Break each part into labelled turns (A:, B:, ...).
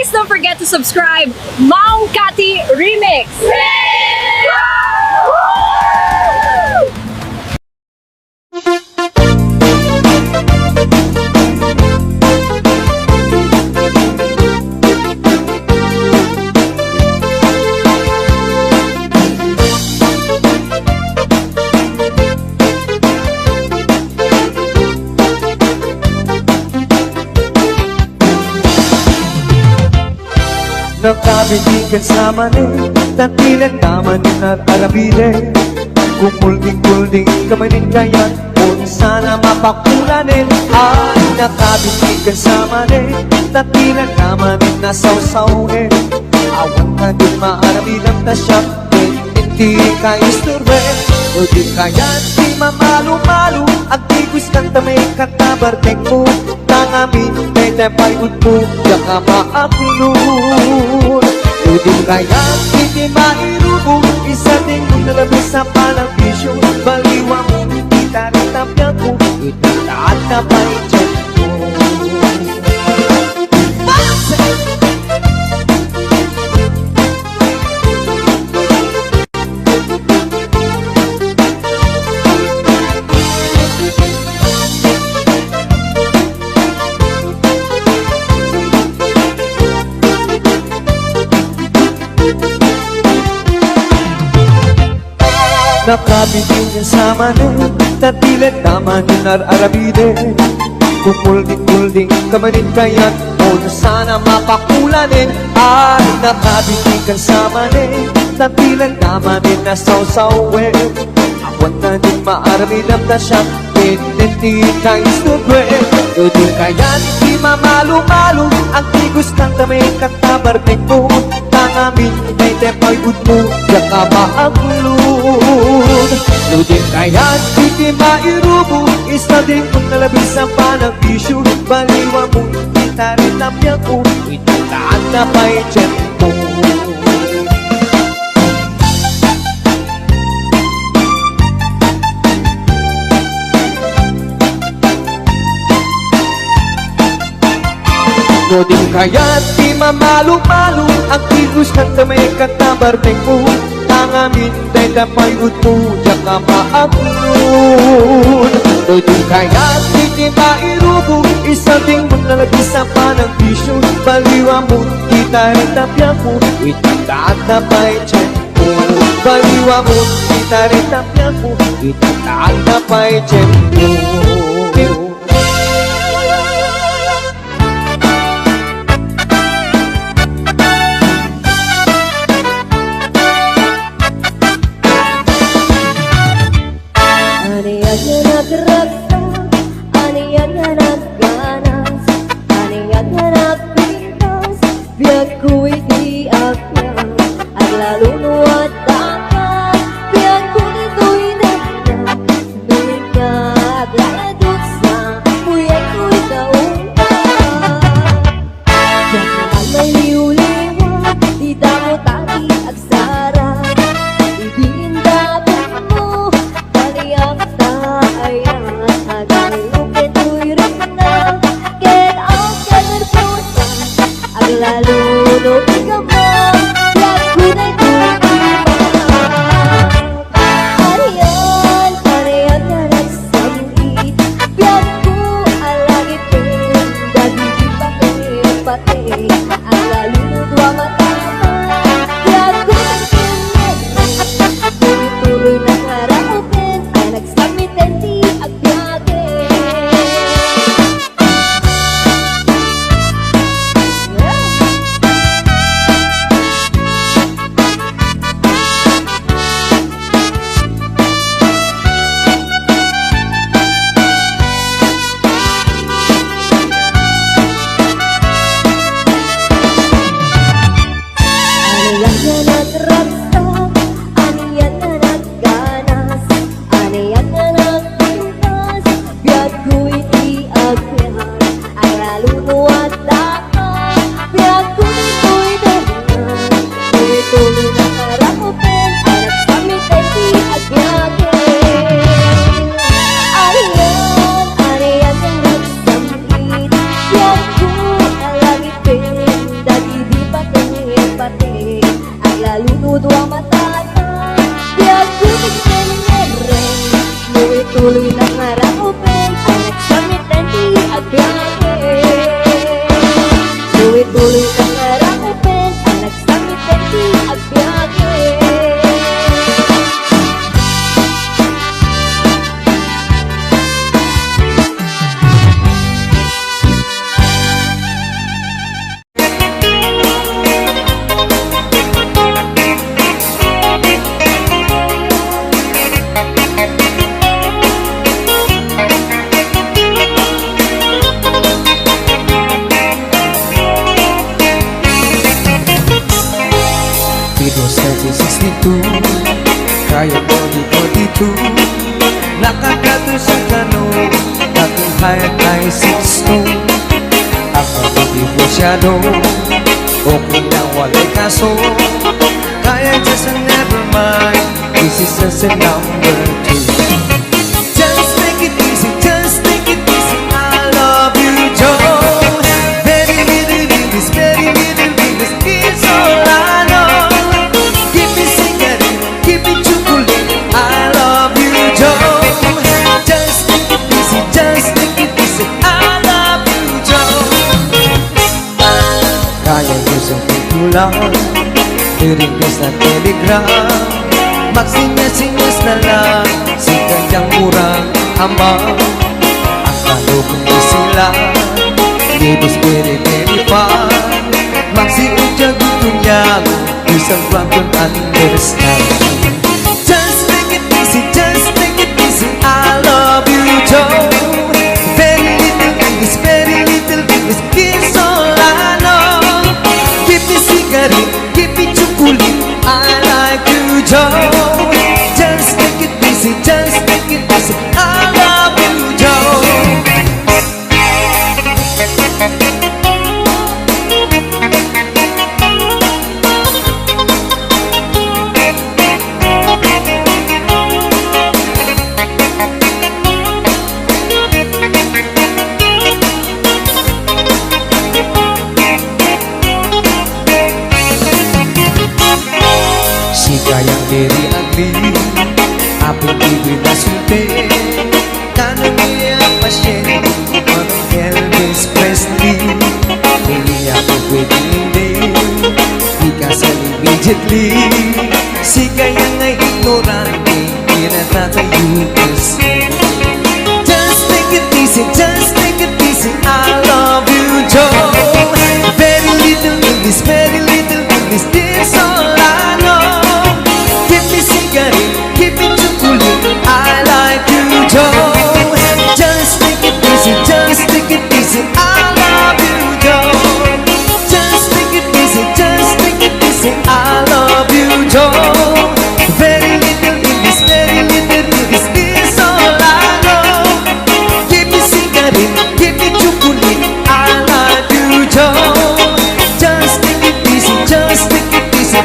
A: Please don't forget to subscribe Maong Kati Remix.
B: Nakabitigan sa mani, tatilan naman at arabile. Kumulding-kulding kamanin kaya't kung sana mapakulanin. Ay, nakabitigan sa mani, tatilan naman na sawsawin. Awan ka din maarabilang na siya, hindi ka isturbe. O di kaya't di mamalo-malo, agtigos kanta may katabartek mo. Tangamin may tepay udpo, yaka maakulun. Udin kaya hindi mairubo, isa din kung nalabis sa panabisyo. Baliwa mo, itaritapya ko, itataat na pa i-check mo. Nakabitin niya sa mani, tatilan naman yung arabide. Kumulding-kulding kamanin kaya't kung sana mapakulanin. Ay, nakabitin ka sa mani, tatilan naman yung nasawsawin. Awan na din maarabilang na siya, hindi ka isturbe. Doon kaya't di mamalo-malo, ang tigos ng tamay katabartek mo. Tangamin may tepay udmo, yaka maagulun. Ludin kaya't hindi mairubo, isa din kung nalabis ang panabisyo. Baliwa mo, itaritapya ko, itataan na pa'y check mo. Nodin kaya't di mamalo-malo, ang tigos kanta may katabartek mo. Tangamin day tapay udpo, yaka maagulun. Nodin kaya't di mairubo, isa ding mong nalabis sa panabisyo. Baliwa mo, itaritapya ko, itataat na pa'y check mo. Baliwa mo, itaritapya ko, itataat na pa'y check mo.
C: Biar ku di akyang at lalo nuwat dapat. Biar ku dito inakyan nuwin ka at laladot sa buyan ko ikaumpan. Diyan naman may liw-liwat, di damo tagi agsara. Ibigin dapat mo, paliyak tayo hagay uket tu'y rin na. Get out, get it pusa, lalo no ikaw mo, lahat ko na'y tumipak. Hariyan na nagsamit, biyak ko alagit din, dagigit pati, ang lalo no dwa matama. Biyak ko nagsamit, tuloy-tuloy na harapin, ay nagsamit hindi agbiyakin. Aniyan na nagragsak, aniyan na nagganas, dua mata biar ku tersereng tuloy-tuloy na ngaraupin anak sa mitenti agyahe tuloy-tuloy na ngaraupin anak sa mitenti agyahe.
B: Dito sa 62 kaya ko dito nakakato sa tanong aking height ay 6'2". Ako hindi masyado okay lang walay kaso kaya just a never mind. This is just a number 2. Just take it easy, just take it easy. I love you, Joe. Very little bit, this very little bit, this is all I know. Keep it cigarette, keep it chocolate. I love you, Joe. Just take it easy, just take it easy. I love you, Joe. Kaya ko sa titulang i-request na telegram, magsinyas-sinyas na lang si kanyang murang ama. Ang kalugong di sila libos beri-beri pa magsiudyag ito niyang isang drunken understanding. Just take it easy, just take it easy. I love you, Joe. Very little English, very little English is all I know. Keep me cigarette, keep me chocolate. I like you, Joe. Just take it easy, just take it easy. I love you, Joe. Si kayang very ugly, apong ibig na sulti. Tanong niya ang pasyente, anong Elvis Presley. Hindi ako pwede hindi, di kasal immediately. Si kayang ay ignorante, pinatatayo kasi. Just take it easy, just take it easy. I love you, Joe. Very little English, very little English, this all I know. Keep me cigarette, keep me chocolate. I like you, Joe. Just take it easy, just take it easy. I love you, Joe. Just take it easy, just take it easy. I love you, Joe. Very little English, very little English is all I know. Keep me cigarette, keep me chocolate. I like you, Joe. Just take it easy, just take it easy.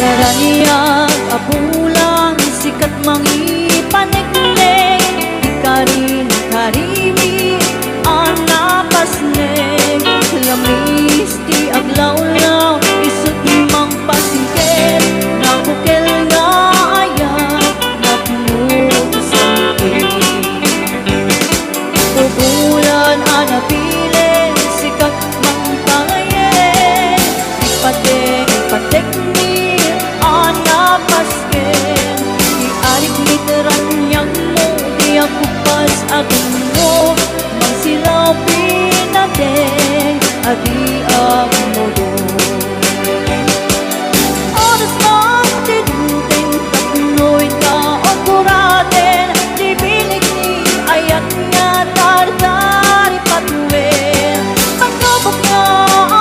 D: Raraniag apulang sikat mangipaneknek ikarin karimi anapasnek lamis ti aglawlaw isut mang pasingket nakukel nga ayak napuno sangkit ubulan anapile sikat mang pangayen ipatek ni anapasken iarik literan yang mo di ako pas akin mo magsilaw pinateng adi ang mundo oras mang tinuteng katnoy ka o kuraten di bilik ni ayat nga tardari patuwen pagkabok nga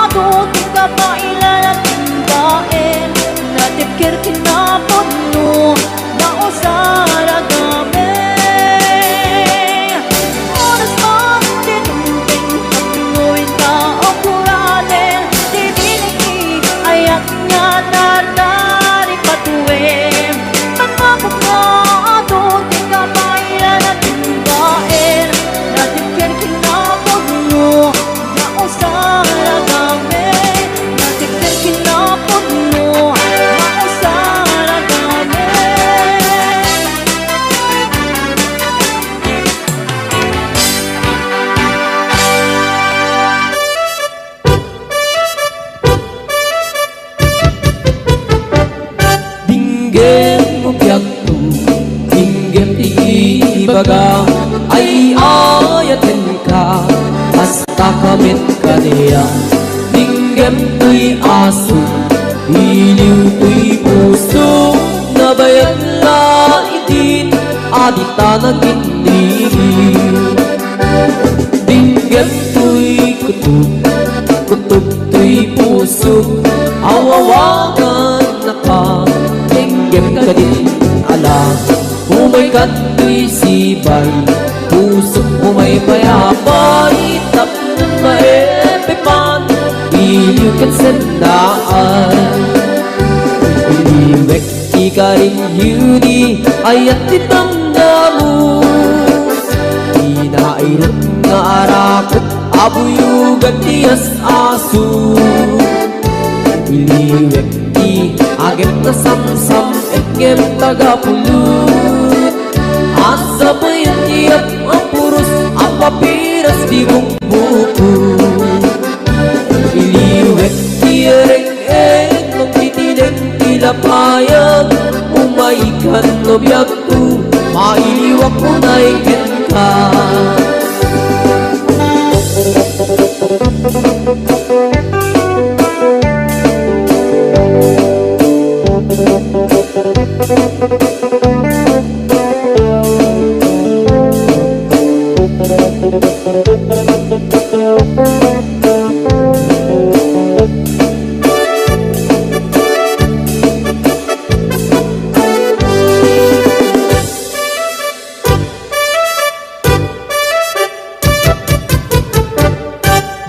D: ato tika pa ilan at timbaen natipkir kinapod no na usara gabi oras mang tinuteng katnoy ka o kuraten di bilik ni ayat nga tardari patuwen pagkabok nga ato tika pa ilan at timbaen natipkir kinapod no na usara gabi natipkir kinapod no na usara gabi.
E: Dinggem mo biyak tu, dinggem ti ibaga, ay ayatin ka, basta kamit ka niya. Dinggem tuy aso, iliw tuy puso, nabayag la itin, adita nagindingin. Dinggem tuy kutub, kutub tuy puso, awawagan na ka, dinggem ka din alam. Umay ka tuy sibay, pusok umay payapay, tapon maepipan, iliw kat sandaan. Iliwek ika rin yuni, ayat itamdamu. Inairot nga arakot, abuyugan tiyas aso. Iliwek ti agem na samsam, egem tagapulut. Asa pa yan tiyap ang puros, ang papiras di mong buko. Iliwek ti ereng-eng, magtitinig tilapayag. Umaikan no biyag ko, mailiwak mo na ikin ka.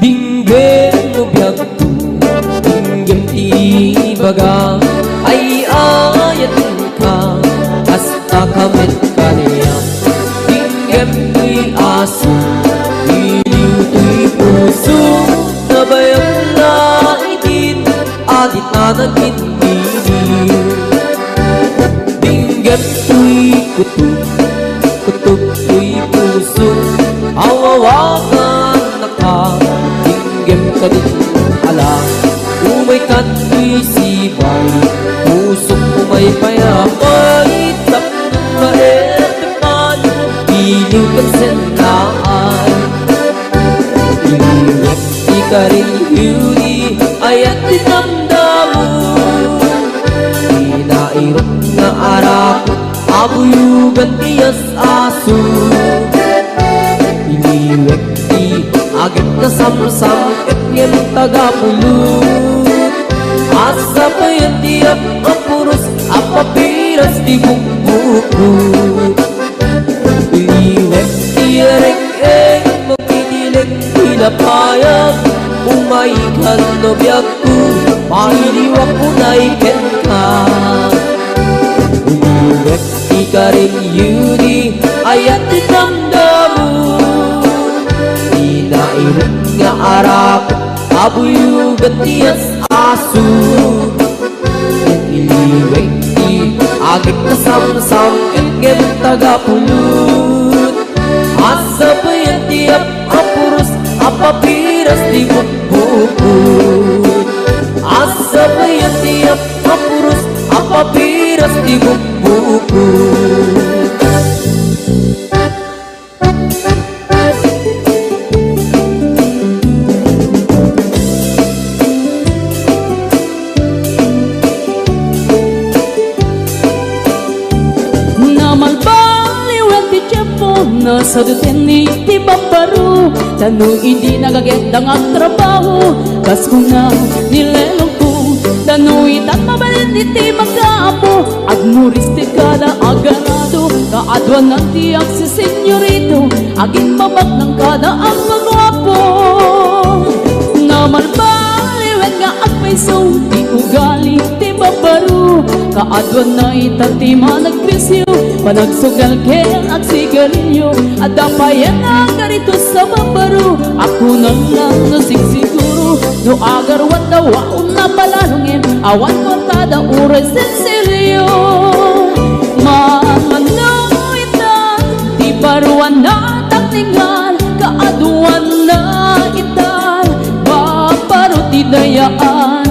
E: Dinggem mo biyag tu, dinggem ti ibaga, ay ayatin ka, basta kamit ka niya. Dinggem tuy aso, iliw tuy puso, nabayag na itin, adit na nagindingin. Dinggem tuy kutub, kutub tuy puso, awawagan na ka, dinggem ka din alam. Umay ka tuy sibay, pusok umay payapay, tapon maepipan, iliw kat sandaan. Iliwek ika rin yuni, ayat itamdamu. Inairot na arakot, abuyugan tiyas aso. Iliwek ti agem na samsam, etngem tagapulut. Asa pa yan tiyap ang puros, ang papiras di mong buko. Iliwek ti ereng-eng, magtitinig tilapayag. Umaikan no biyag ko, Mailiwag mo na'y kenta Uyuwek ika rin yuni Ayat itamdamu Inairut nga arak Abuyugan tiyas asu Iliwek di agit na samsam Ngem tagapulut Asa pa yan tiap apurus Apapiras di bukbukut Asa pa yan tiap apurus Apapiras di bukbukut
D: Sa dutini ti babaru Tanong hindi nagagendang ang trabaho Kas ko na nilelong ko Tanong itat mabalin iti magkaapo Agmuris ti kada agarado Kaadwan ng tiyak si senyorito Aging babak ng kada ang magwapo Naman baliwen nga agpaiso Ti ugali ti babaru Kaadwan na itati managpisyo Panagsugal ken ag sigarilyo At dapayan ang garito sa babaru Ako na lang nasigsiguro No agarwan daw ako na palalungin Awan mo kada uray sensilyo Mamano itan Di paruan na takningan Kaaduan na itan Babaru ti dayaan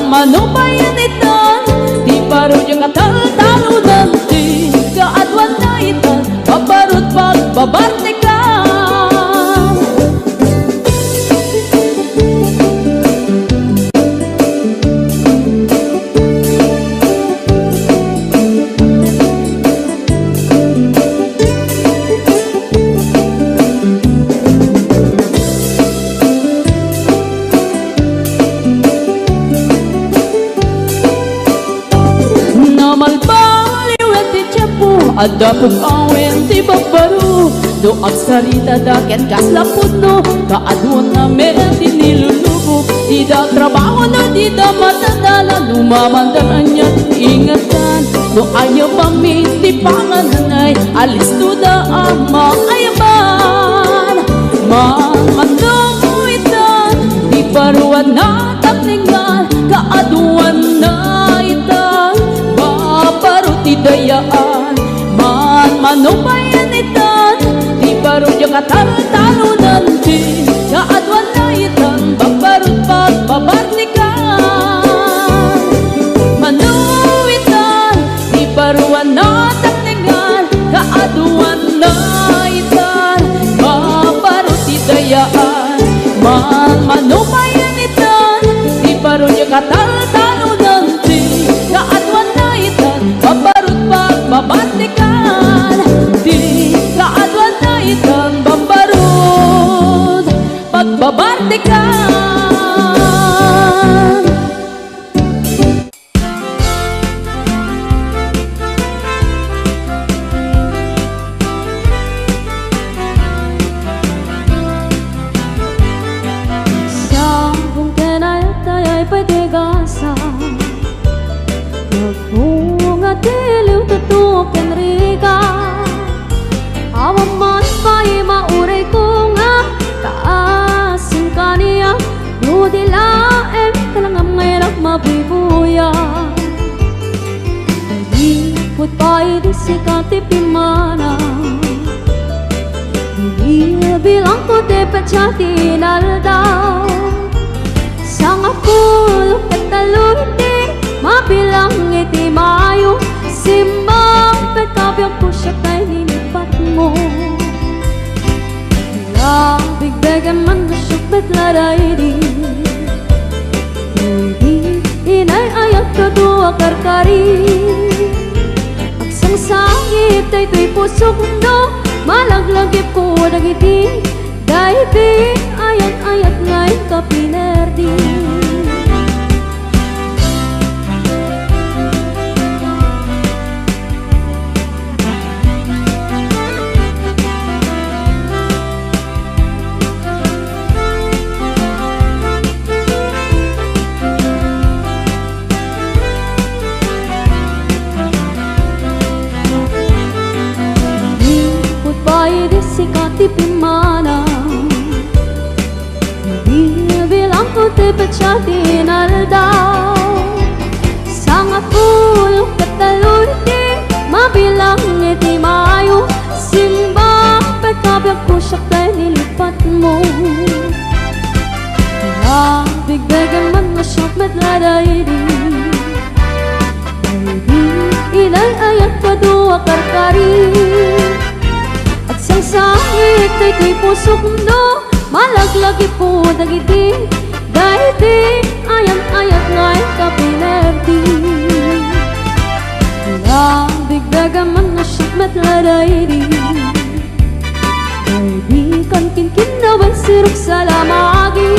D: Mano bayan itan Di paru yung katal-talo nanti Kaadwan na itan Babarut pagbabarte ka Ada pong awen ti babaru Do agsarita da ken kaslapod no Kaadwan na meron ti nilulubo Di da trabaho na di da matadala Lumamandaan niya ingatan No ayaw pami ti pangananay Alis to da ang maayaman Mamandong itan Di paruan na taklingan Kaadwan na itan Babaru ti dayaan Mano bayan itan Di baru yung katalo-talo nanti Kaadwan na itan Babarut pagbabarnikan Mano itan Di baruan na taklingan Kaadwan na itan Babarut idayaan Mano bayan itan Di baru yung katalo-talo nanti Kaadwan na itan Babarut pagbabarnikan Di kaadwan na itang bambarod Pagbabartikan
C: Sa kung kenayat ay patigasa Nagbunga tiliw tutukin rika Awan man pa'y mauray ko nga Taasin ka niya Nudilaem Kalangam ngayon mabibuya Nagipot pa'y di sikati pimana Bilang ko di pachati naldaw Sang ako lukat talunti Mabilang iti mayo Simbang pagkabyang pusyak ay nilipat mo Bigbegan man nasyok betlaray di Hindi inay ayat kadua karkari Agsangsangit ay to'y pusok no Malaglagip ko dagiti Dahiti ayat-ayat ngay kapinerdi ako siya kay nilipat mo. Bigdagan man na siya madladaydi. Baby, inay ayat pa doa karkari. At sang sangit ay tuy pusok no, malaglagi po dagiti. Dahiti ayat-ayat ngay kapinerdi. Bigdagan man na siya madladaydi. Baby, kan kinkinawang sirok sa lamagi.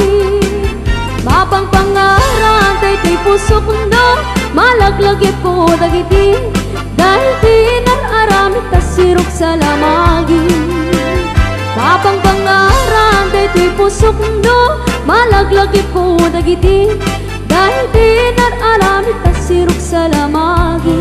C: Mapang pangaran tay tay pusok no, malaglagi po dagiti. Dahil di nararamit ta sirok sa lamagi. Mapang pangaran tay tay pusok no, malaglagi po dagiti. Dahil di nararamit ta sirok sa lamagi.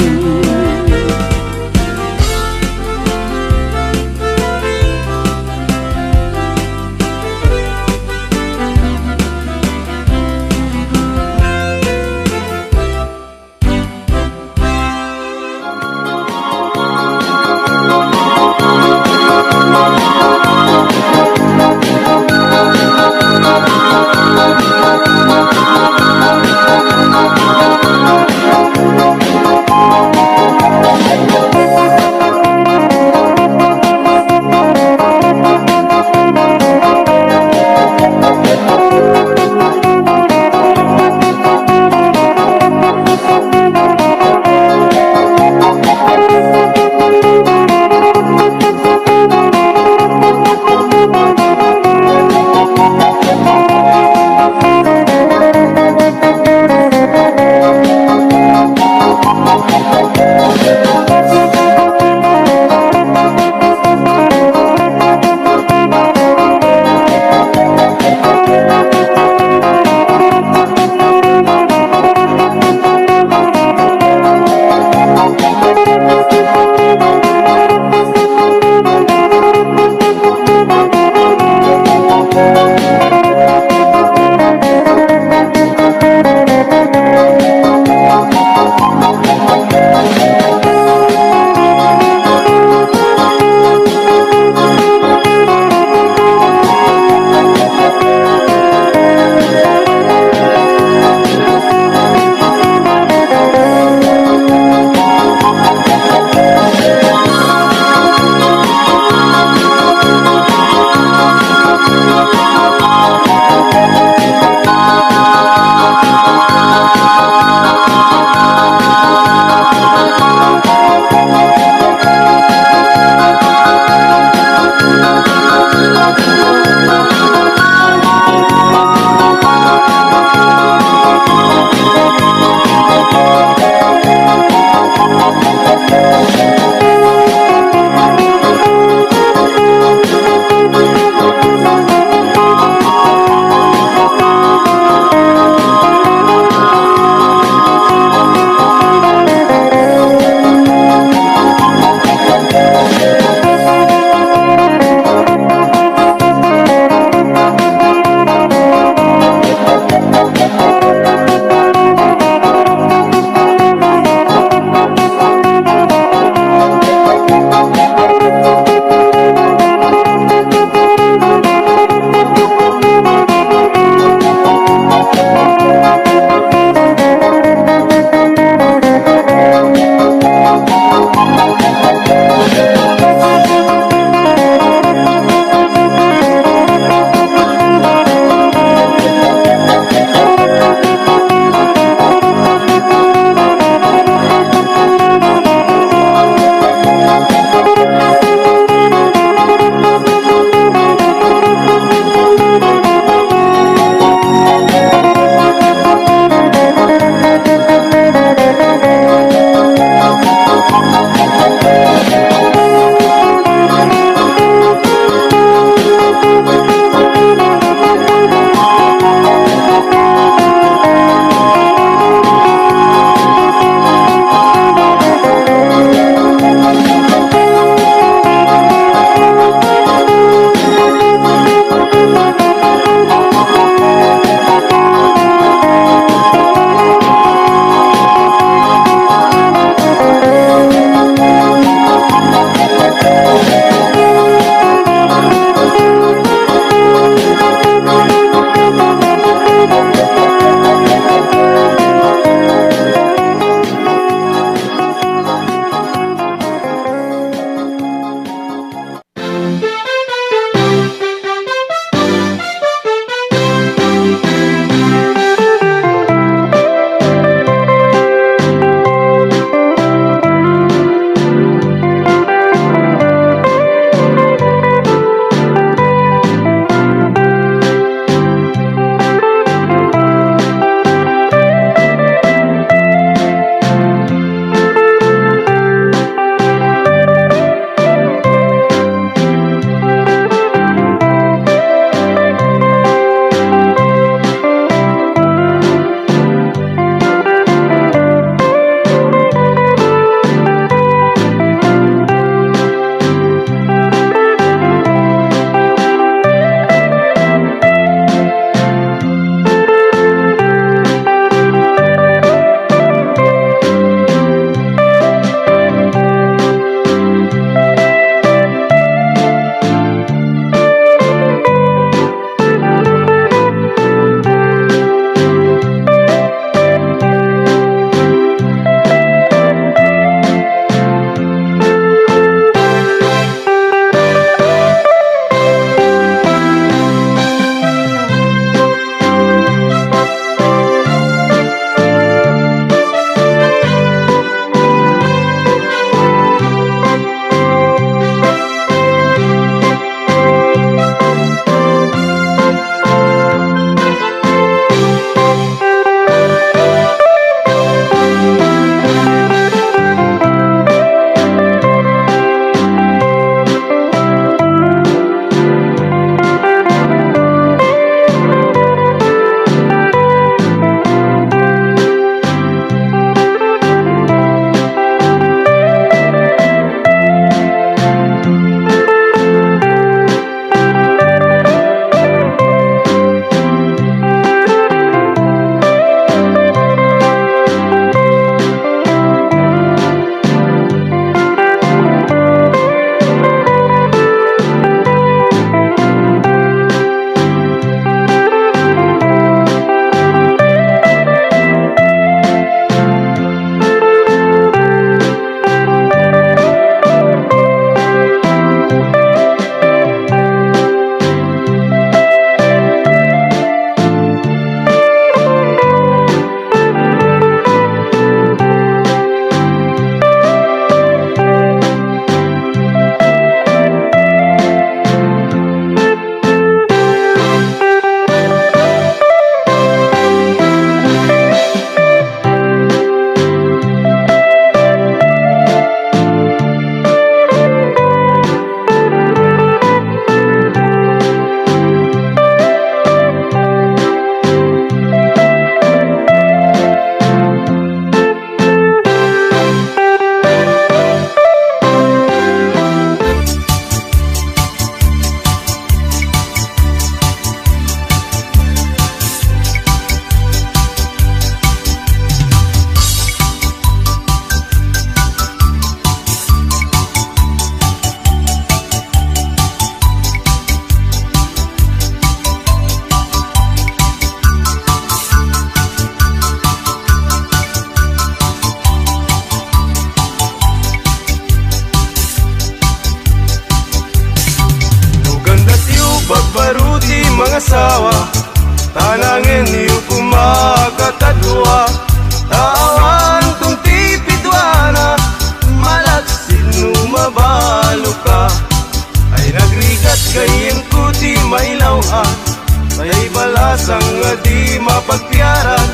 F: kasang nga di mapagpiaran.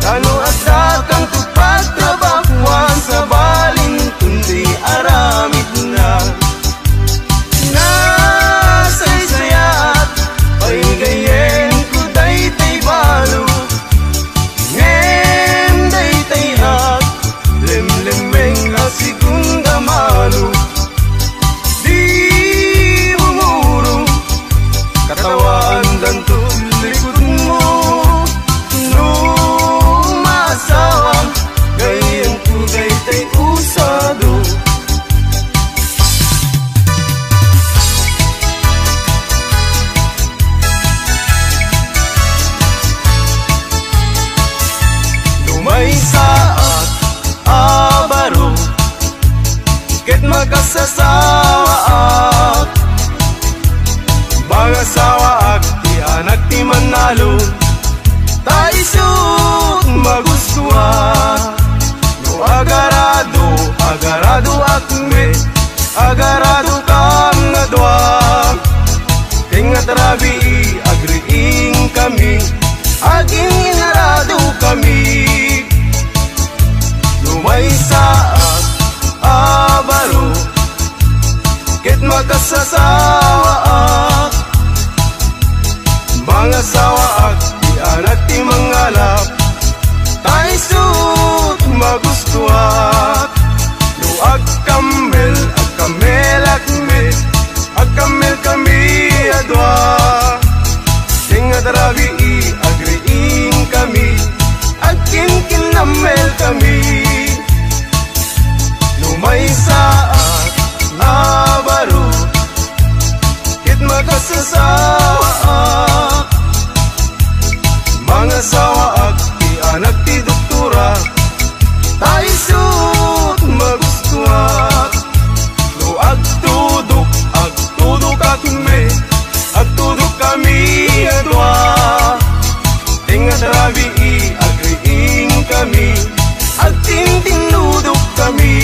F: Tano asa kang tupagtrabakuan sa balin kundi aramid na. Nasaysayat, paigayen ko daytay balo. Ngem daytay at, lemlemeng asigong damalo. Di bumuro, katawaan danto likod mo. Nung masawang, gayen ko daytay usado. Lumay saat, abaro, ket magkasasawa ak. Mga sawa ak, di anak ti manalo. Taisot magustuhan. No agarado, agarado akme, agarado kang nadwa. Tingat rabi, agriing kami, aging inarado kami. Lumay saat, abaro, ket magkasasawa ak. Mga sawa ak, di anak ti mangalap. Taisut magustuhan. No agkamel, agkamel akme, agkamel kami adwa. Tingat rabi, agriing kami, agkin kinamel kami. Lumay saat, abaro, ket magkasasawa ak. Mga sawa ak, di anak ti doktora. Taisut magustuhan. No agtudok akme, agtudok kami adwa. Tingat rabi, agriing kami, agtintinudok kami.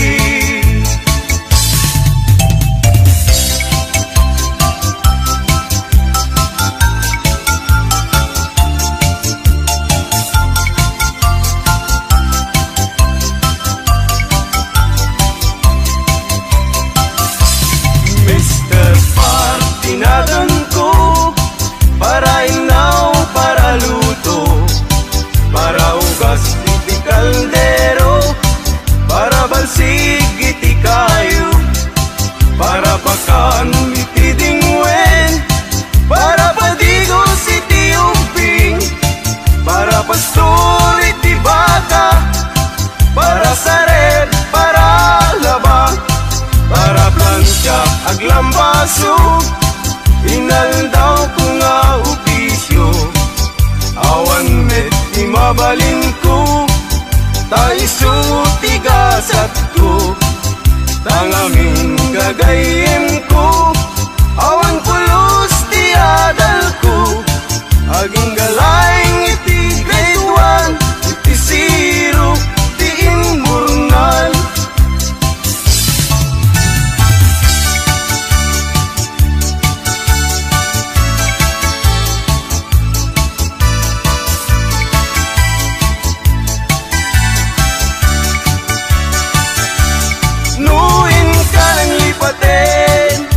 F: Mr. Partinagan ko, para inaw, para luto, para ugas iti kaldero, para balsig iti kayo, para pakan iti dingwen, para padigos iti umping, para pastor iti baka, para saret, para laba, para plancha aglambaso. Inaldaw ko nga opisyo, awan met di mabalin ko. Taiso tigasat ko, tangaming gagayem ko. Awan pulos ti adal ko, aging galayng iti grade 1, iti 0, ti inmurnal. Nuin ka ng lipaten,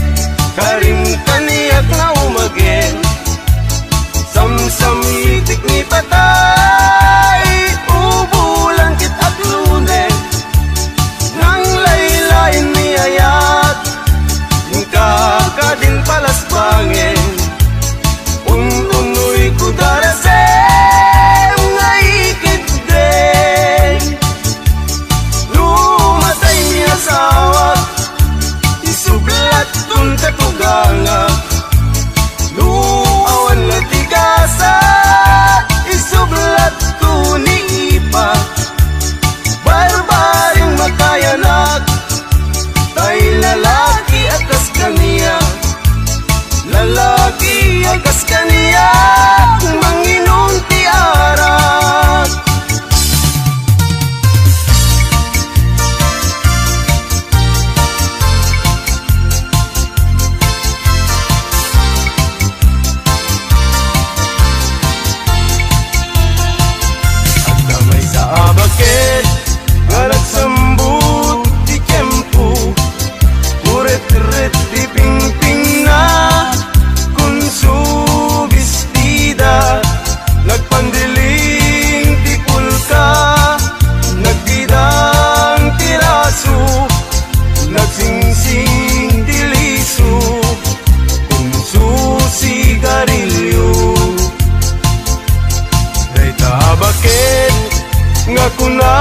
F: ako na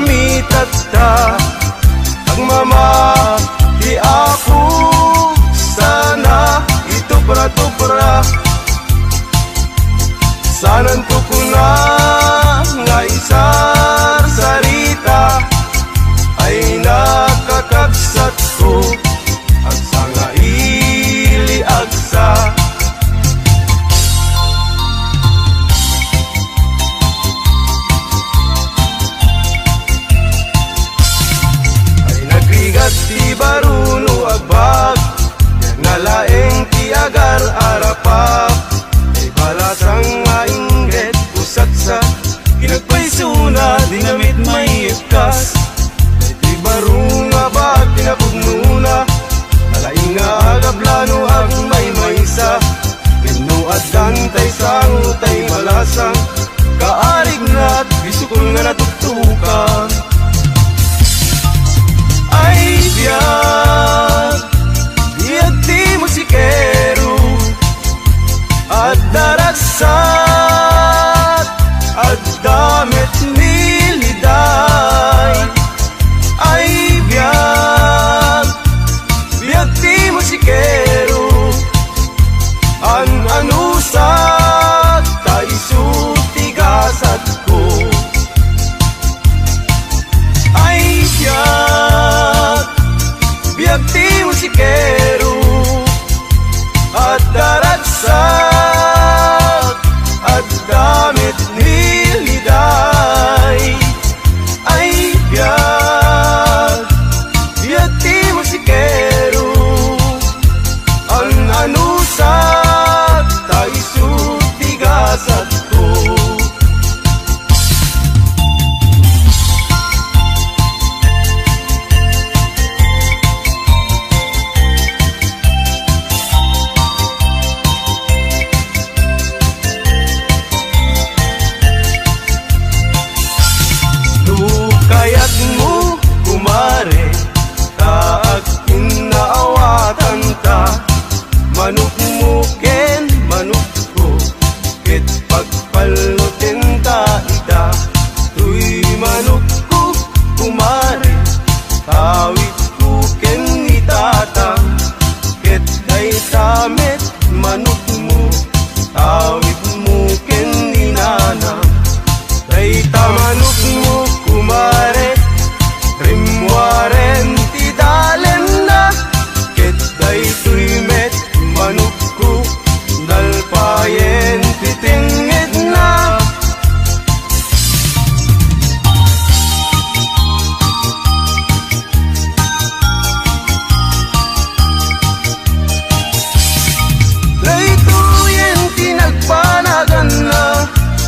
F: mitata Agmama di ako sana itupra-tupra Sanan to ko na nga isar sarita ay nakakagsat ko agsa nga ili agsa ay nagrigat ti baruno agbag nalaeng ti agar arapak ay balasang nga ingret usatsa kinagpaisuna dinamit may ipkas barung nga ba pinapugmuna Alaing nga agablano ang may maysa Pino at dantay sang tay malasang Kaarig na't bisukol nga natugtukan Ay biyag Biyag di musikero At daragsat At damit niliday ay biyag Biyag ti musikero An anusat ta isutigasat ko Ay biyag Biyag ti musikero At daragsat At damit niliday Ay biyag Biyagti musikero Ang anusat ta isutigasat ko Lukayat mo kumare Taag inaawatan ta Manok mo ken manok ko Ket pagpalutin ta ida Tuy manok ko kumare Tawid ko ken itata Ket day tamit manok mo Tawid mo ken inana Day tamanok mo kumare Rimwaren ti dalen na Ket day tuimet manukku Dalpayen ti tingid na Day tuyen ti nagpanagan na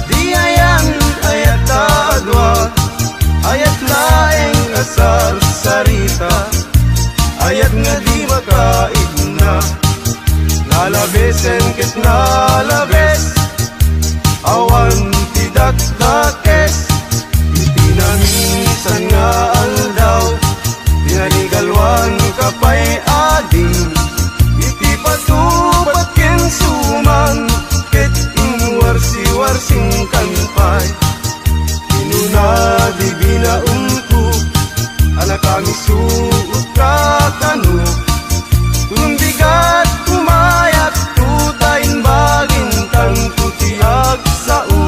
F: Di ayan ayat adwa Ayat laeng asar sarita Ayat nga di makaid na Lalabesen ket nalabes Awan ti dakdakes Itinamisan nga aldaw Tinanigalwan kapay ading Iti patupat ken suman Ket inwarsi-warsing kanpay Inuna di binaumku Anak kami suot kakano Tundigat kumayat tutain bagintang tutiag sao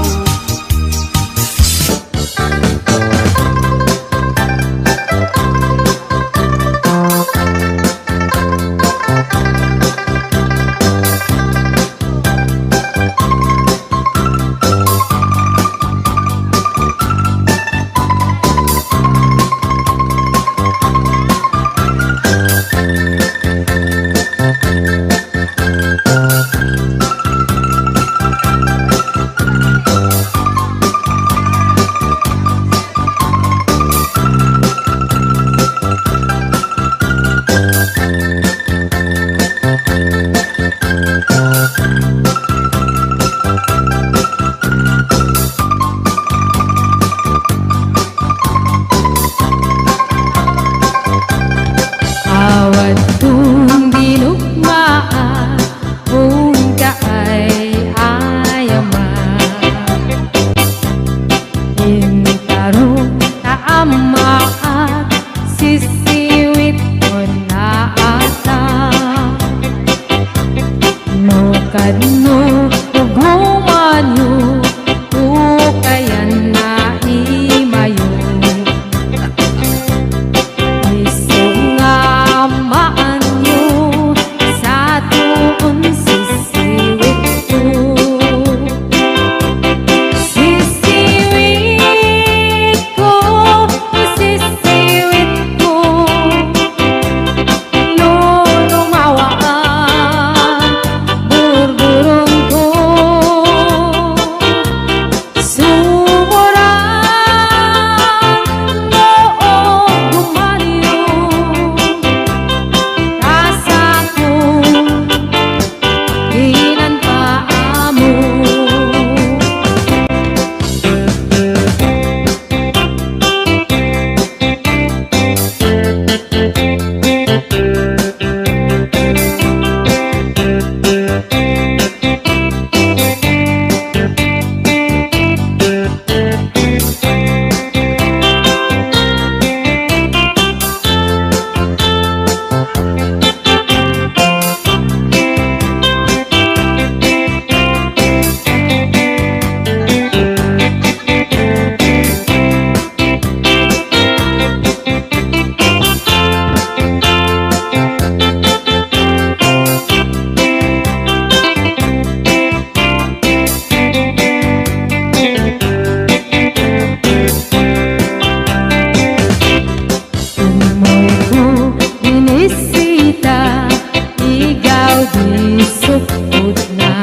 C: at sisiwit ko na ata. No kadno ug humanyo kayan na imayo. Iso nga maanyo sa tuon sisiwit ko. Sisiwit ko, sisiwit ko, no lumawaan, burburong ko. Sumurang noong gumaliw, rasa ko, ilan pa amo. Tumoy ko inisita, ikaw di sukod na.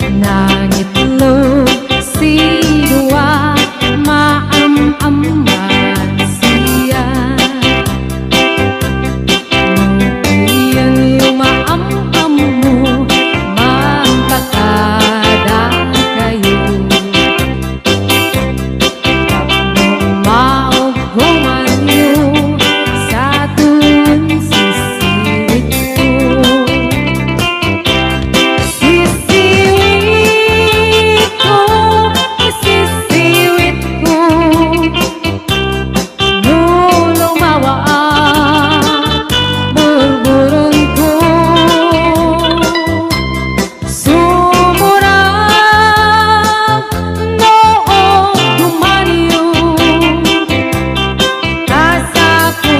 C: Nangitlog si Dua, maam-aman siya. Iyan yung maam-am mo, magkakada kayo. Maog humanyo sa tuon sisiwit ko. Sisiwit ko, sisiwit ko, no lumawaan, burburong ko. Sumurang noong gumaliw, rasa ko,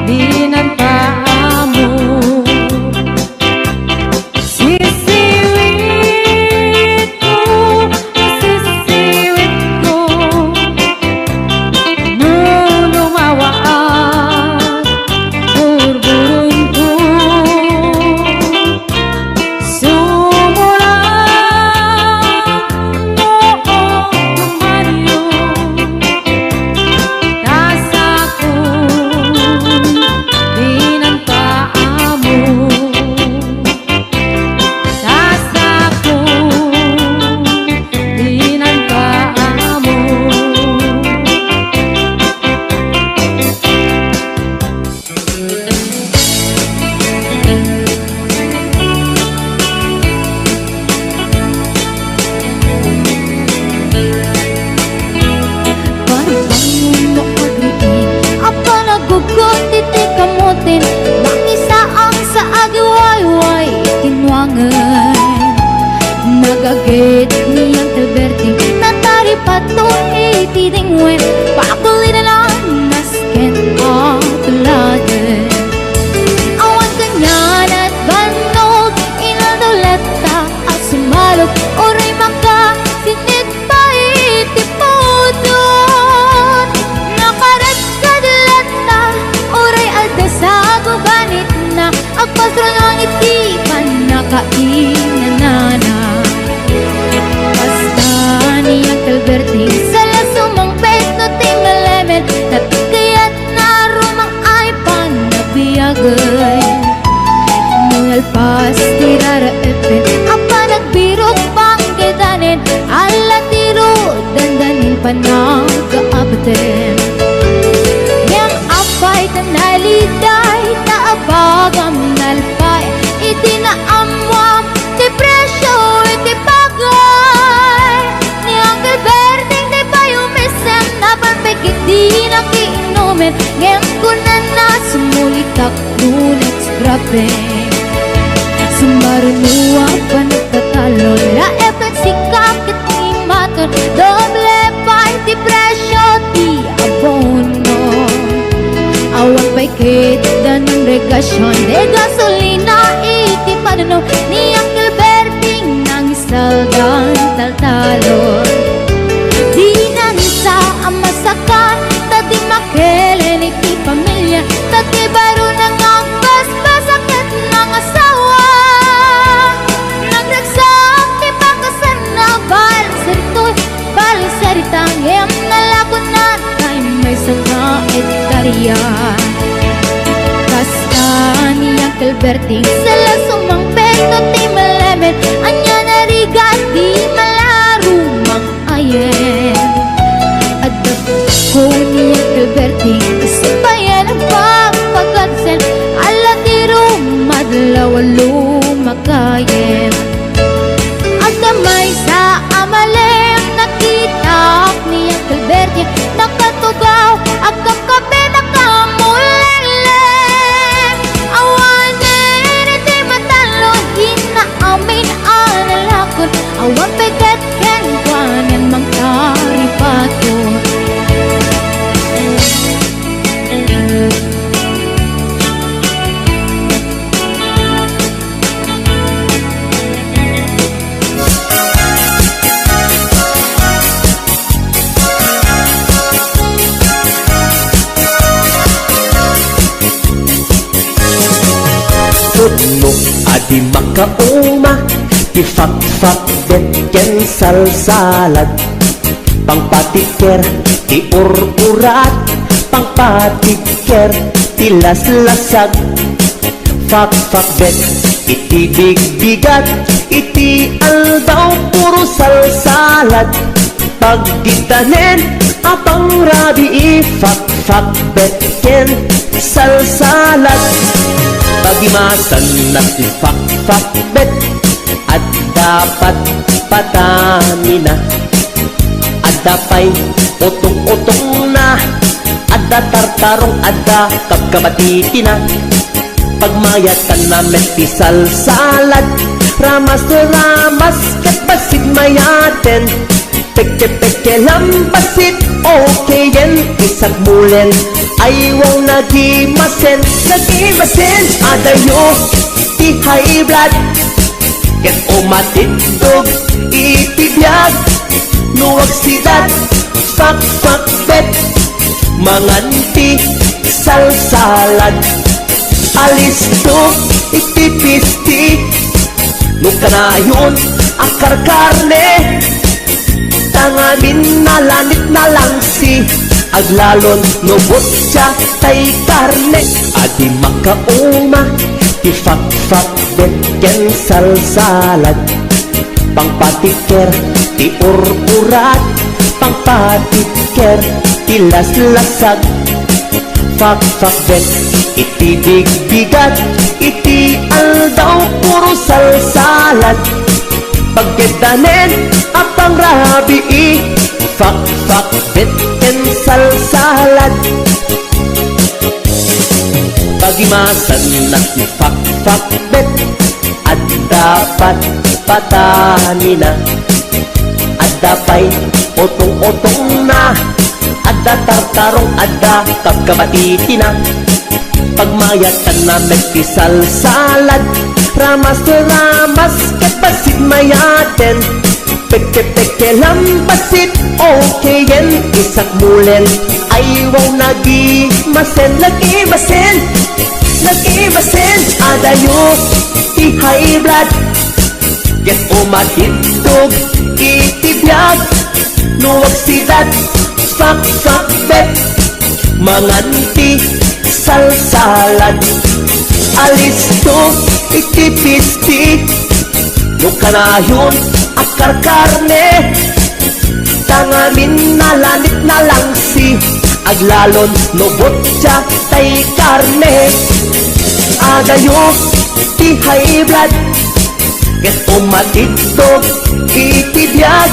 C: dinan pa amo. Sisiwit ko, sisiwit ko, no lumawaan, burburong ko. Sumurang noong gumaliw, rasa ko, dinan pa amo. Rasa ko, dinan pa amo. Parang no agriin, apa nagugot iti kamutin, nangisa ang sa agiwayway kinwangan. Nagagit niyang Alberti, natari pato iti dingwen, pakulit na lang nasken ang tulagan. Awan kanyan at banog, inadoleta at sumalog, oray maka sinit pa iti podon. Nakarat ka dilata, oray aldasago ganit na, agpasrang ang iti panakainanana. Basta niyang Alberti, sala sumang peto tingalemen, natikayat na rumang ay panabiyagay. Nungalpas tirara epen, apa nagbirok panggedanin, ala tiro dandanin panagkaabten. Yang apay tanaliday, taabagam nalpay, itinaamwam, ti presyo iti pagay, ni Uncle Berry di nakiinumin ngayon ko na sumulikak ngunit grabe sumarunuwa pa nagtatalo la efek si kakit ni maton doble party presyo di abono awan pa'y kita ng regasyon de gasolina iti panano ni Uncle Berting nang isaldang taltalon di nanisa ang masakan tati makelen iti pamilya tati baro nang ang basbasakit ng asawa nagdagsak ti pakasan na balisaritang em nalakot na kay may sanga etarya kasta ni Uncle Berting sala sumang peto ti malemen anya narigat di malarumang ayen adap ko ni Uncle Berting isipayan ang pagpagansen ala ti rumadlaw lumakayen at damay sa amalem nakita ni Uncle Berting nakatugaw agam kape nakamulelem awanen iti matalo hinaamin analakot awan pegat ken kwanen mangkaripaton
E: Tudlo adi makauma Tifak-fak det ken salsalad Pangpatiker ti ur-urat Pangpatiker ti laslasag Fak-fak bet iti bigbigat Iti aldaw puro salsalad Pagditanen apang rabi Fak-fak bet ken salsalad Pagimasan na ifak-fak bet at dapat patamina at dapay utong-utong na at tartarong at kapkamatiti na pagmayatan na metisal salad ramas-ramas kat basit mayaten peke-peke lampasit okay yan isag mulen ayaw nagimasen adayo ti high blood ket umatindog itibiyag nuwag sidat fak-fak bet manganti salsalad alisto itipisti nukanayon akar karne tangamin nalanit na lang si aglalon nubot siya tay karne adi makauma ifak-fak bet ken salsalad pangpatiker ti ur-urat pangpatiker ti laslasag fak-fak bet iti bigbigat iti aldaw puro salsalad pagkedanen apang rabi fak-fak bet ken salsalad pagimasan na ifak-fak bet at dapat patamina at dapay otong-otong na at tartarong at kapkamatiti na pagmayatan na metisal salad ramas-ramas ket basit mayaten peke-peke lampasit okay yan isak mulen ayaw nagimasen adayo ti high blood ket umatindog itibiyag nuwag sidat fak-fak bet manganti salsalad alisto itipisti nukanayon akar karne tangamin nalanit na lang si aglalon nubot siya tay karne adayo ti high blood ket umatindog itibiyag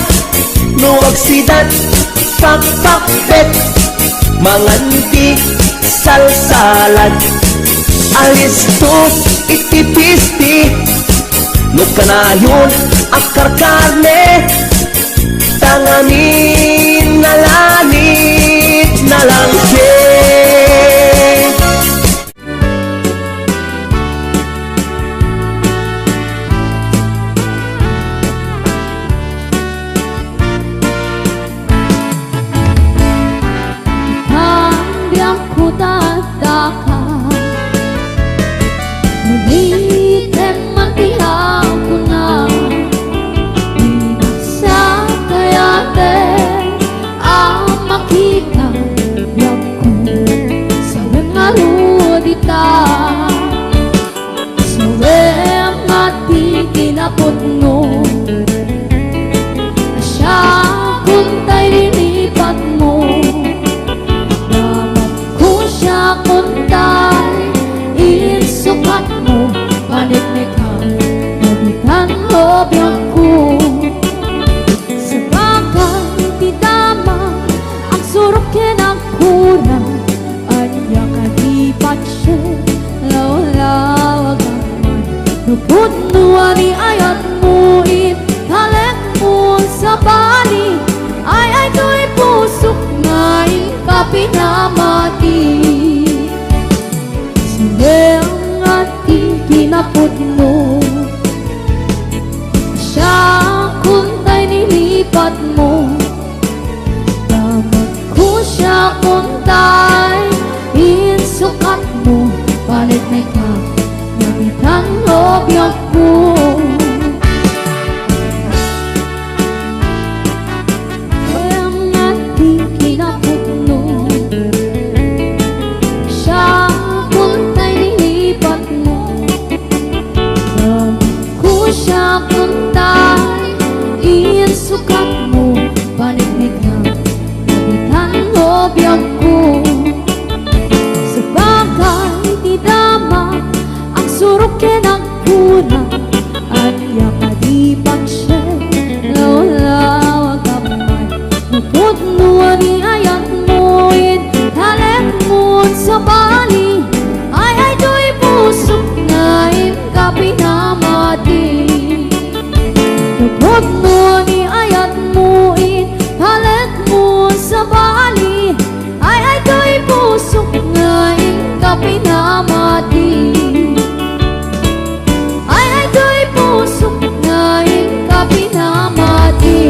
E: nuwag sidat fak-fak bet mangantik salsalat alistos itipisti no kanayon akar karne tanganin nalanit nalangke.
C: Hanggang ko tataka ngunit mantihan ko na sa kayate ang makita yang ko sa wengarudita sa wemati kinaputno siya kuntay lilipat mo dapat ko siya kuntay insukat mo panit ni ka nabitan lobyak ko sa bagay di tama ang surok kinakura anya ka di patsye lawlawag naman nupod nuwari ayat mo italek mo sa bali ay ko'y pusok na ikapinamati silang ating kinapot mo siya kuntay nilipat mo dapat ko siya kuntay insukat mo palit na ka nabitan lobyak ko. Ang ating kinaputno siya kuntay nilipat mo dapat ko siya kuntay insukat mo panig na nabitan lobyak ko sa bagay di dama ang surok kinakura anya ka di patsye lawlawag kaman nupod nuwari ayat mo italek mo sa bali ay do'y pusok na ikapinamati nupod nuwari ayat mo italek mo sa bali ay do'y pusok na ikapinamati ay do'y pusok na ikapinamati.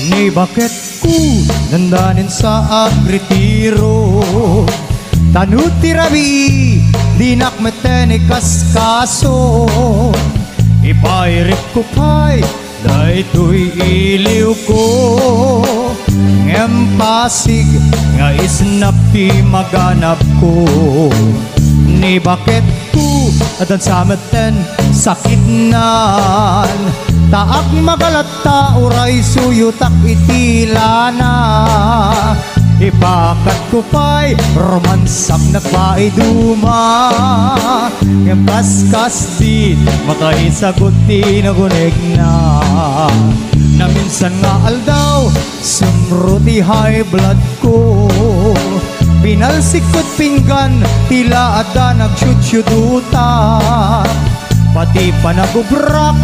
F: Ni bakit ko nandanin sa agretiro tanuti rabi dinak metene kaskaso ipairip ko pa'y daytoy iliw ko ngempasig nga isnap ti maganap ko ni bakit ko adan sa meten sakit nan taak magalata uray suyutak itilana ipakat ko pa'y romansak nagpaiduma ngempaskas din makaisagot di nagunig na minsan nga aldaw sumro ti high blood ko pinalsik ko't pinggan tila ada nagsyudyuduta pati panagubrak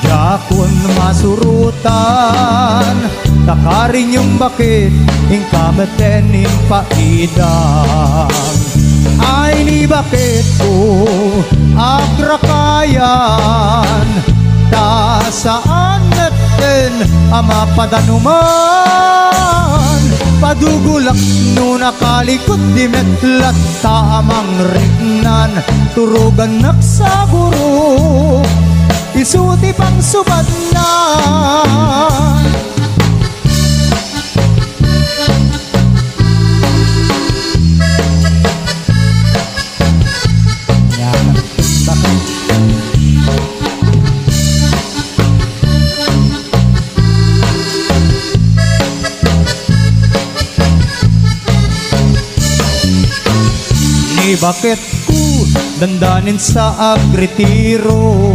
F: jakon masurutan takarin yung bakit ing kametenin paidang ay ni bakit ko agrakayan ta saan natin ama padanuman padugulak no nakalikot di metlat ta amang rignan turugan naksaguro isuti pang subad na ni bakit ko dandanin sa agretiro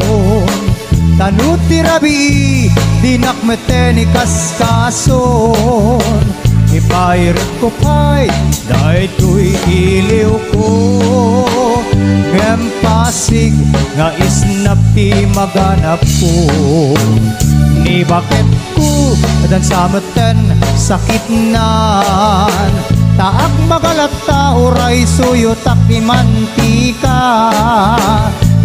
F: tanuti rabi dinakmeten ikaskason ipairit ko pa'y dahil ko'y iliw ko ngem pasig nga isnapi maganap ko ni bakit ko dan sameten sakit nan taak magalata oray suyo takdi mantika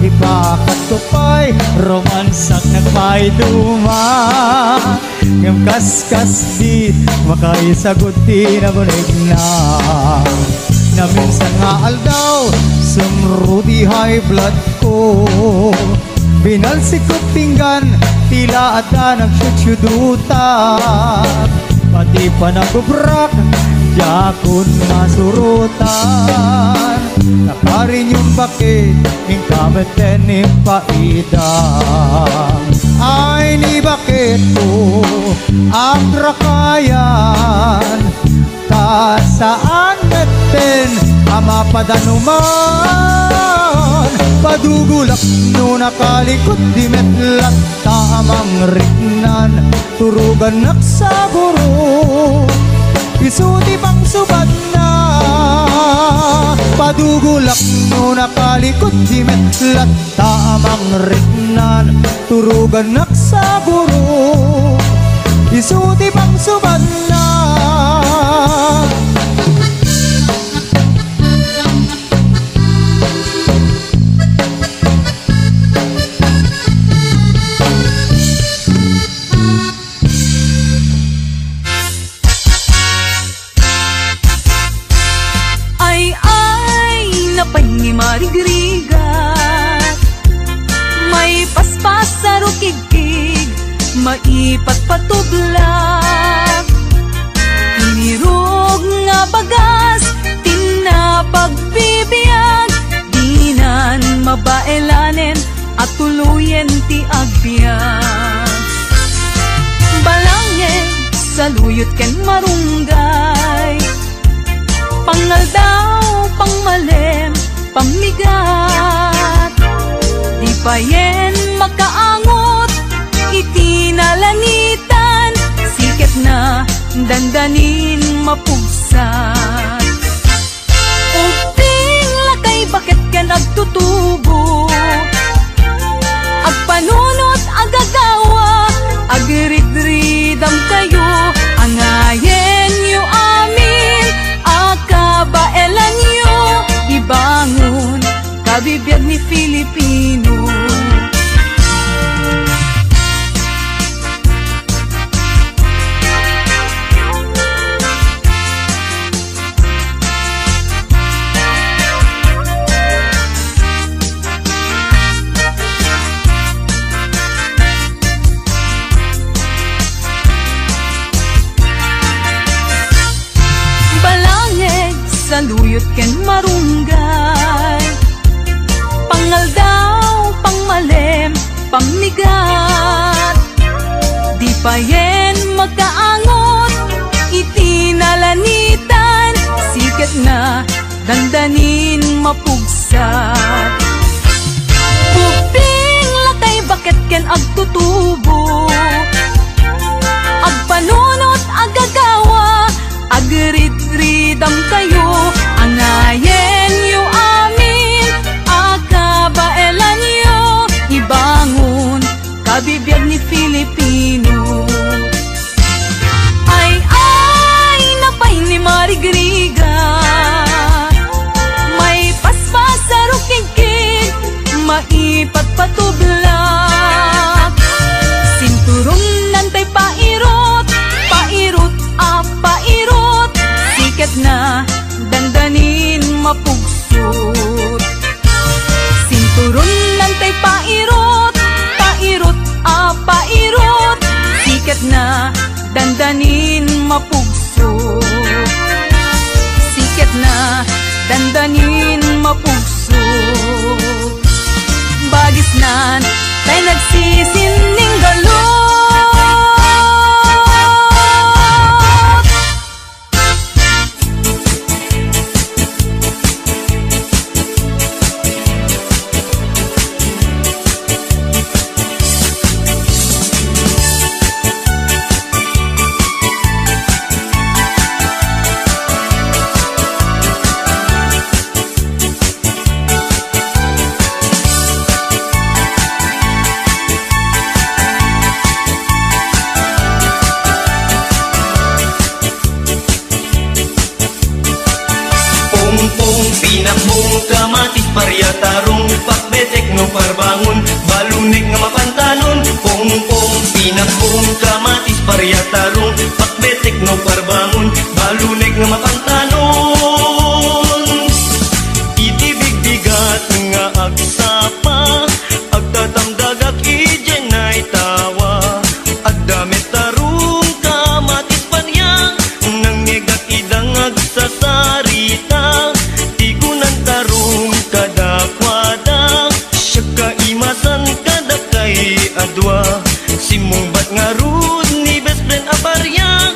F: ibakat ko pa'y romansak nagpa'y duma ngem kaskas di makaisagot di na bunig na minsan nga aldaw sumrudi high blood ko binalsik ko pinggan tila ada nagsyudyudutan pati pa nagubrak yakon masurutan nakarin yung bakit ng kameten ni paidang ay ni bakit ko ang rakayan ta saan meten ama padanuman padugulak no nakalikot di metlat tamang riknan turugan naksaguro isuti pang subad na padugulak no nakalikot di metlat tamang riknan turugan naksaguro isuti pang subad na
G: marigrigat may paspas sa rukigkig maipat patublak inirog nga bagas tinapagpibiyag dinan mabaelanen at tuluyen ti agbyag balangin saluyot ken marunggay pangaldaw pangmalem pamigat di payen makaangot itinalanitan siket na dandanin mapugsat uping lakay bakit ka nagtutubo agpanunot agagawa agridridam kayo angayen yu amin akabaelan yu ibangon kabibiyag ni Filipino balangeg saluyot ken marunggay pangaldaw pangmalem pamigat di payen magkaangot itinalanitan siket na dandanin mapugsat uping lakay bakit ken agtutubo agpanunot agagawa agridridam kayo angayen yu amin akabaelan yu ibangon kabibiyag ni Filipino ay napay ni marigriga may paspas sa rukigkig maipat patublak sinturong nantay pairot pairot pairot siket na dandanin mapugsot sinturon nantay pairot pairot pairot siket na dandanin mapugsot siket na dandanin mapugsot bagis nan tay nagsisining galot
H: paryatarong pakbetek no parbangon balunek nga mapantalon pong pinakbong kamatis paryatarong pakbetek no parbangon balunek nga mapantalon itibig bigat nga agsapa agtatamdagak ijenay tawa agdamit tarong kamatis parya nang ngegak idangag sa sarita tigunan tarong kadakwada siya kaimasan kadakay adwa simungbat nga rud ni best friend aparya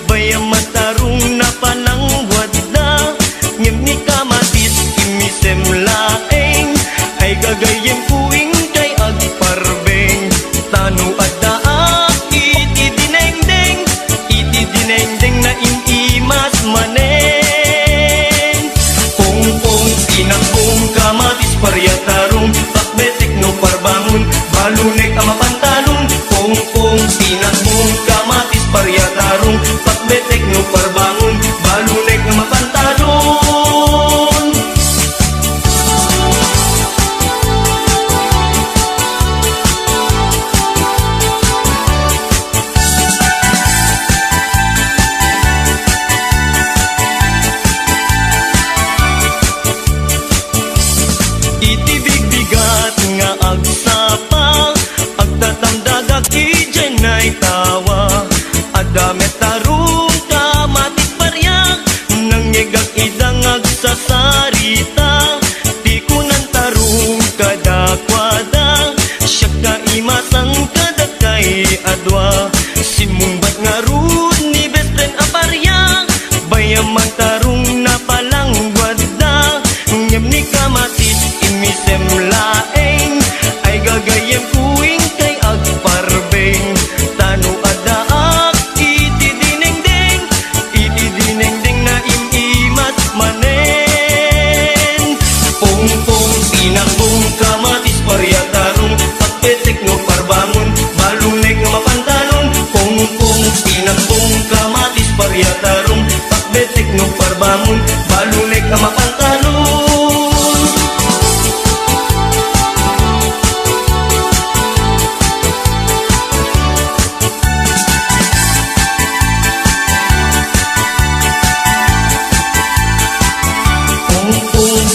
H: bayaman tarong napanangwad na ngem ni kamatis imisem laeng ay gagayem kuing kay agparbeng tanu addaak itidinengdeng na inimas maneng pong pinakbong kamatis paryatarong pakbetek no parbangon balunek ang mapantalon pong pinakbong kamatis paryatarong pakbetek no parbangon balunek ang mapantalon itibig bigat nga agsapa agtatamdagak ijenay tawa adamet tarong kamatis parya nang ngegak idangag sa sarita tikunan tarong kadakwada siya kaimasan kadakay adwa simungbat nga rud ni best friend aparya bayaman tarong napalangwad da ngem ni kamatis imisem laeng ay gagayem kuing kay agparbeng tanu adaak itidinengdeng na imimas manen pong pinakbong kamatis paryatarong pakbetek no parbangon balunek nga mapantalon pong pinakbong kamatis paryatarong pakbetek no parbangon balunek nga mapantalon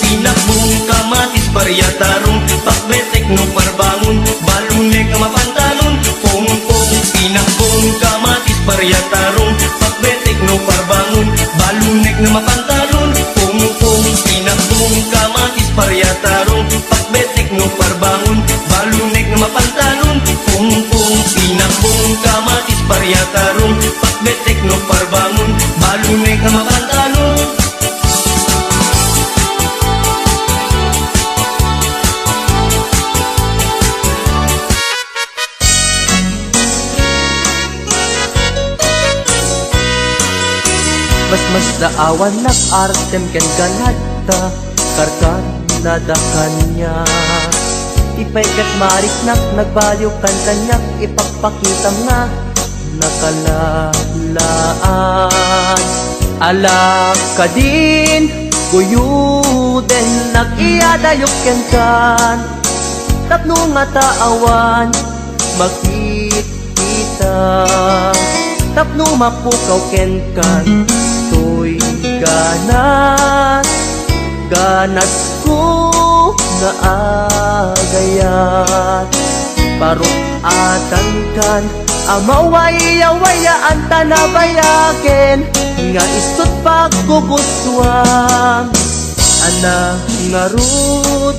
H: pinakbong kamatis paryatarong pakbetek no parbangon balunek ang mapantalon pong pinakbong kamatis paryatarong pakbetek no parbangon balunek na mapantalon pong pinakbong kamatis paryatarong pakbetek no parbangon balunek na mapantalon pong pinakbong kamatis paryatarong pakbetek no parbangon balunek na mapantalon
E: mas daawan nag-artem ken ganadta karkan nada kanya ipay kat marik nak nagbaliw kan kanyak ipagpakitam nga nakalalaan alak ka din guyuden nag-iadayok ken kan tapno nga taawan makikita tapno mapukaw ken kan toy ganas ko nga agayat parukatan kan amawaya-wayaan tanabayaken nga istot pagkuguswam anak nga rut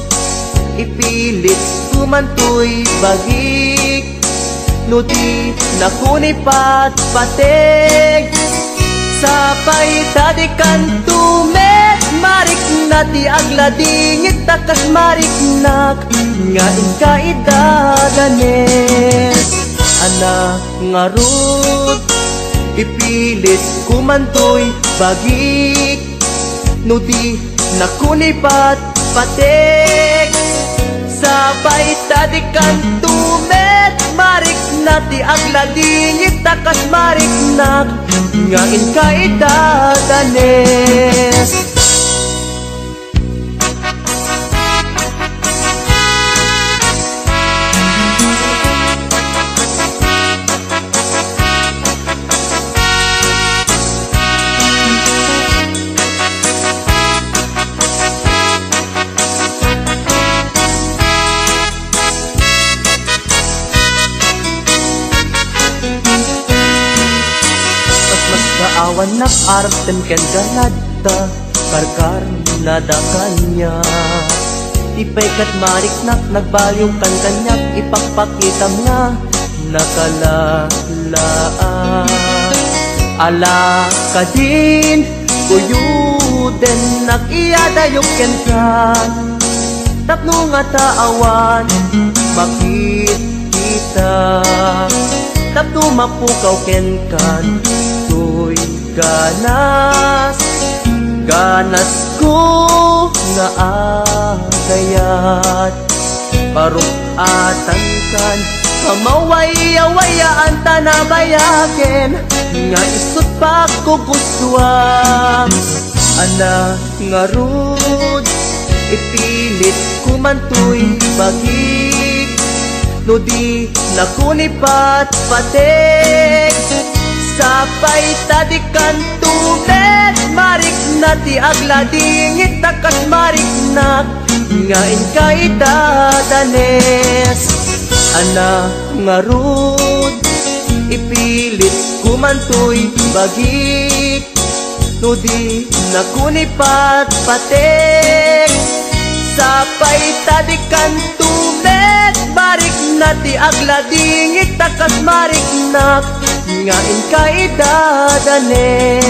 E: ipilit kumantoy bagik no di nakunipat patek sapay tadikan tumet marik na ti agladingit takas marik nak nga inkaidaгаnes anak nga rut ipilit kumantoy bagik no di nakunipat patek sabay tadikan tumet marik nati agladingit takas marik nak nga inkaidadanes awan nak arten ken ganadta karkar nada kanya Ipay kat marik nak nagbaliw kan kanyak ipakpakitam nga nakalalaan Ala ka din uyuden nakiyadayok ken ka tapno nga taawan makit kita tapno mapukaw ken kan tuy ganas ko nga agayat parukatan kan kamaway-awayaan tanabayaken nga isut pa ko gustuam ana nga rud ipilit kumantoy bagik no di nakunipat patek sapay tadikan tubet marik na ti agladingit takat marik na ngain kay dadanes ana nga rud ipilit kumantoy bagik no di nakunipat patek sapay tadikan tubet marik na ti agladingit takat marik na ngain kay dadanes